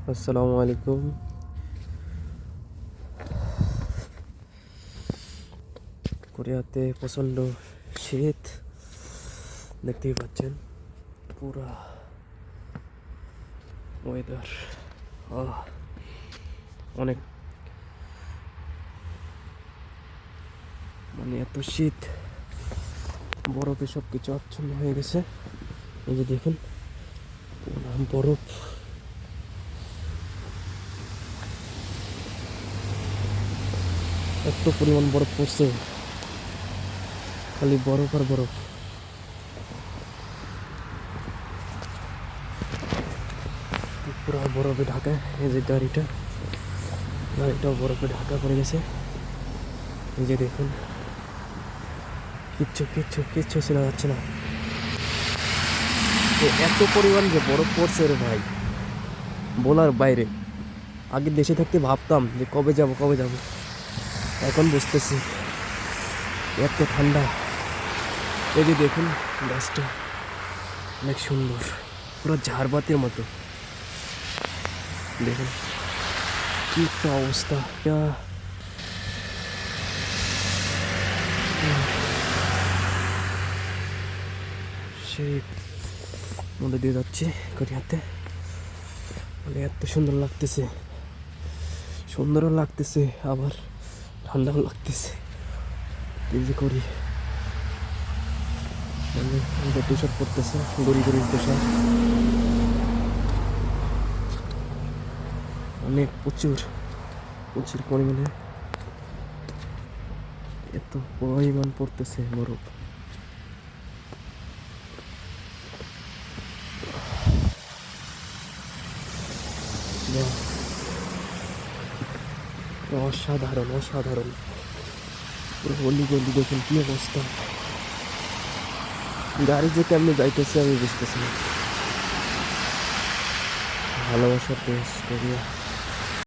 আসসালামু আলাইকুম। কোরিয়াতে প্রচণ্ড শীত দেখতেই পাচ্ছেন। পুরা ওয়েদার অনেক, মানে এত শীত, বরফে সব কিছু আচ্ছন্ন হয়ে গেছে। এই যে দেখুন, পুরা বরফ। এত পরিমাণ বরফ পড়ছে, খালি বরফ আর বরফ। পুরা বরফে ঢাকা। এই যে গাড়িটাও বরফে ঢাকা পড়ে গেছে। এই যে দেখুন, কিচ্ছু কিচ্ছু কিচ্ছু চেনা যাচ্ছে না। এত পরিমাণ যে বরফ পড়ছে রে ভাই, বলার বাইরে। আগে দেশে থাকতে ভাবতাম যে কবে যাব, এখন বুঝতেছি এত ঠান্ডা। এই যে দেখুন, গাছটা অনেক সুন্দর, পুরো ঝাড়বাতির মতো। দেখুন কি একটা অবস্থা। সেই মধ্যে দিয়ে যাচ্ছি কোরিয়াতে, মানে এত সুন্দর লাগতেছে, সুন্দরও লাগতেছে, আবার ঠান্ডাও লাগতেছে। এই যে করি, মানে তুষার পড়তেছে, গড়ি গড়ি তুষার, অনেক প্রচুর প্রচুর পরিমাণে এত পরিমাণ পড়তেছে বরফ। অসাধারণ অসাধারণ, পুরো গলি গলি দেখুন কি অবস্থা। গাড়ি যে কেমনে যাইতেছে আমি বুঝতেছি না। ভালোবাসার দেশ কোরিয়া।